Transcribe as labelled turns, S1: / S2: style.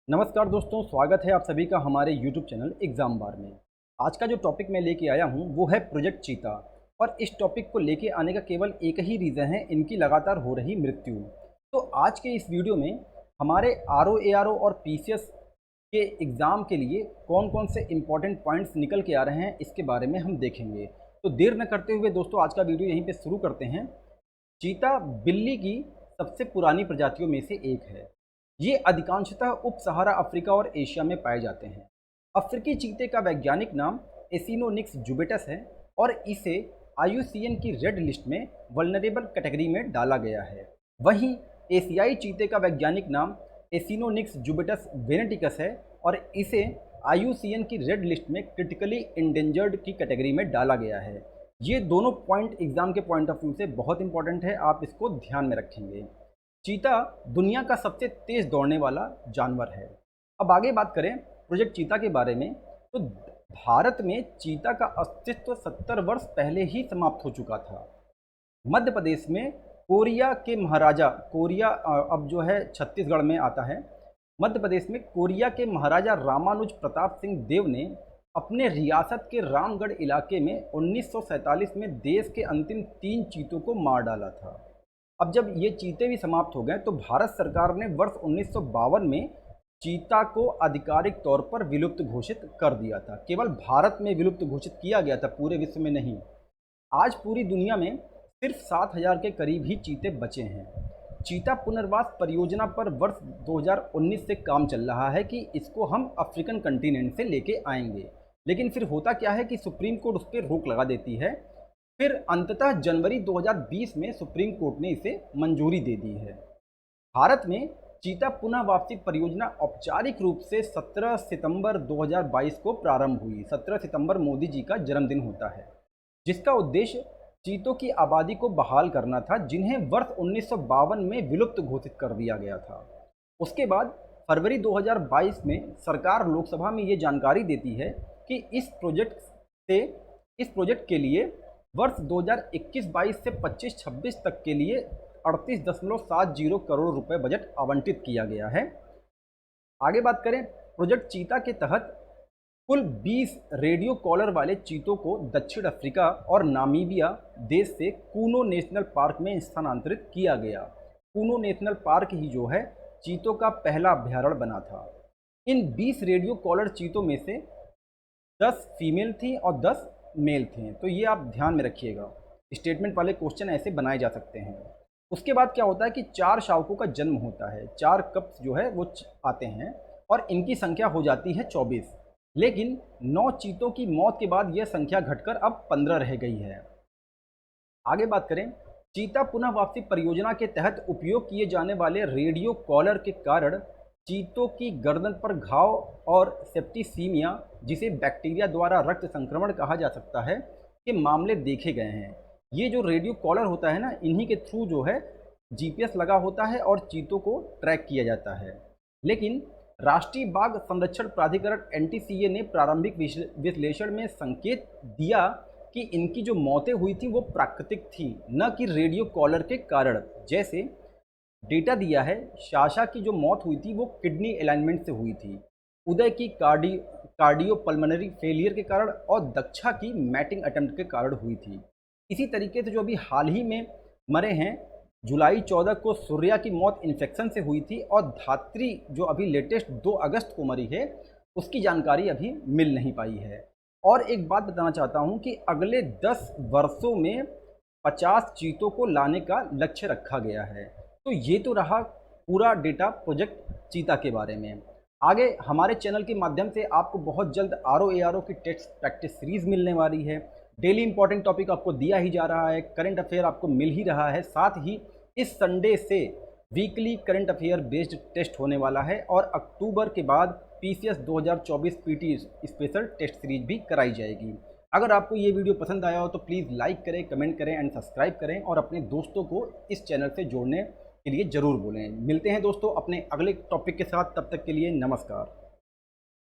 S1: नमस्कार दोस्तों, स्वागत है आप सभी का हमारे YouTube चैनल एग्ज़ाम बार में। आज का जो टॉपिक मैं लेके आया हूँ वो है प्रोजेक्ट चीता। और इस टॉपिक को लेके आने का केवल एक ही रीज़न है, इनकी लगातार हो रही मृत्यु। तो आज के इस वीडियो में हमारे आरओ एआरओ और पीसीएस के एग्ज़ाम के लिए कौन कौन से इम्पॉर्टेंट पॉइंट्स निकल के आ रहे हैं इसके बारे में हम देखेंगे। तो देर न करते हुए दोस्तों आज का वीडियो यहीं पर शुरू करते हैं। चीता बिल्ली की सबसे पुरानी प्रजातियों में से एक है। ये अधिकांशतः उप सहारा अफ्रीका और एशिया में पाए जाते हैं। अफ्रीकी चीते का वैज्ञानिक नाम एसिनोनिक्स जुबेटस है और इसे आईयूसीएन की रेड लिस्ट में वल्नरेबल कैटेगरी में डाला गया है। वहीं एशियाई चीते का वैज्ञानिक नाम एसिनोनिक्स जुबेटस वेनेटिकस है और इसे आईयूसीएन की रेड लिस्ट में क्रिटिकली इंडेंजर्ड की कैटेगरी में डाला गया है। ये दोनों पॉइंट एग्जाम के पॉइंट ऑफ व्यू से बहुत इंपॉर्टेंट है, आप इसको ध्यान में रखेंगे। चीता दुनिया का सबसे तेज़ दौड़ने वाला जानवर है। अब आगे बात करें प्रोजेक्ट चीता के बारे में, तो भारत में चीता का अस्तित्व 70 वर्ष पहले ही समाप्त हो चुका था। मध्य प्रदेश में कोरिया के महाराजा, कोरिया अब जो है छत्तीसगढ़ में आता है। मध्य प्रदेश में कोरिया के महाराजा रामानुज प्रताप सिंह देव ने अपने रियासत के रामगढ़ इलाके में 1947 में देश के अंतिम 3 चीतों को मार डाला था। अब जब ये चीते भी समाप्त हो गए तो भारत सरकार ने वर्ष 1952 में चीता को आधिकारिक तौर पर विलुप्त घोषित कर दिया था। केवल भारत में विलुप्त घोषित किया गया था, पूरे विश्व में नहीं। आज पूरी दुनिया में सिर्फ 7000 के करीब ही चीते बचे हैं। चीता पुनर्वास परियोजना पर वर्ष 2019 से काम चल रहा है कि इसको हम अफ्रीकन कंटिनेंट से लेके आएंगे, लेकिन फिर होता क्या है कि सुप्रीम कोर्ट उस पर रोक लगा देती है। फिर अंततः जनवरी 2020 में सुप्रीम कोर्ट ने इसे मंजूरी दे दी है। भारत में चीता पुनः वापसी परियोजना औपचारिक रूप से 17 सितंबर 2022 को प्रारंभ हुई। 17 सितंबर मोदी जी का जन्मदिन होता है, जिसका उद्देश्य चीतों की आबादी को बहाल करना था, जिन्हें वर्ष 1952 में विलुप्त घोषित कर दिया गया था। उसके बाद फरवरी 2022 में सरकार लोकसभा में ये जानकारी देती है कि इस प्रोजेक्ट के लिए वर्ष 2021-22 से 25-26 तक के लिए 38.70 करोड़ रुपए बजट आवंटित किया गया है। आगे बात करें प्रोजेक्ट चीता के तहत कुल 20 रेडियो कॉलर वाले चीतों को दक्षिण अफ्रीका और नामीबिया देश से कूनो नेशनल पार्क में स्थानांतरित किया गया। कूनो नेशनल पार्क ही जो है चीतों का पहला अभ्यारण्य बना था। इन 20 रेडियो कॉलर चीतों में से 10 फीमेल थी और 10 मेल थे, तो ये आप ध्यान में रखिएगा। स्टेटमेंट वाले क्वेश्चन ऐसे बनाए जा सकते हैं। उसके बाद क्या होता है कि 4 शावकों का जन्म होता है, 4 कप्स जो है वो आते हैं और इनकी संख्या हो जाती है 24। लेकिन 9 चीतों की मौत के बाद यह संख्या घटकर अब 15 रह गई है। आगे बात करें चीता पुनः वापसी परियोजना के तहत उपयोग किए जाने वाले रेडियो कॉलर के कारण चीतों की गर्दन पर घाव और सेप्टिसीमिया, जिसे बैक्टीरिया द्वारा रक्त संक्रमण कहा जा सकता है, के मामले देखे गए हैं। ये जो रेडियो कॉलर होता है ना, इन्हीं के थ्रू जो है जीपीएस लगा होता है और चीतों को ट्रैक किया जाता है। लेकिन राष्ट्रीय बाघ संरक्षण प्राधिकरण एनटीसीए ने प्रारंभिक विश्लेषण में संकेत दिया कि इनकी जो मौतें हुई थी वो प्राकृतिक थी, न कि रेडियो कॉलर के कारण। जैसे डेटा दिया है, शाशा की जो मौत हुई थी वो किडनी अलाइनमेंट से हुई थी, उदय की कार्डियोपल्मोनरी फेलियर के कारण और दक्षा की मैटिंग अटेम्प्ट के कारण हुई थी। इसी तरीके से जो अभी हाल ही में मरे हैं, जुलाई 14 को सूर्या की मौत इन्फेक्शन से हुई थी और धात्री जो अभी लेटेस्ट 2 अगस्त को मरी है, उसकी जानकारी अभी मिल नहीं पाई है। और एक बात बताना चाहता हूँ कि अगले 10 वर्षों में 50 चीतों को लाने का लक्ष्य रखा गया है। तो ये तो रहा पूरा डेटा प्रोजेक्ट चीता के बारे में। आगे हमारे चैनल के माध्यम से आपको बहुत जल्द आरओ एआरओ की टेस्ट प्रैक्टिस सीरीज़ मिलने वाली है। डेली इंपॉर्टेंट टॉपिक आपको दिया ही जा रहा है, करंट अफेयर आपको मिल ही रहा है। साथ ही इस संडे से weekly current affair based test होने वाला है और अक्टूबर के बाद PCS 2024 PT special test series भी कराई जाएगी। अगर आपको ये वीडियो पसंद आया हो तो प्लीज़ लाइक करें, कमेंट करें एंड सब्सक्राइब करें और अपने दोस्तों को इस चैनल से जोड़ने के लिए ज़रूर बोलें। मिलते हैं दोस्तों अपने अगले टॉपिक के साथ, तब तक के लिए नमस्कार।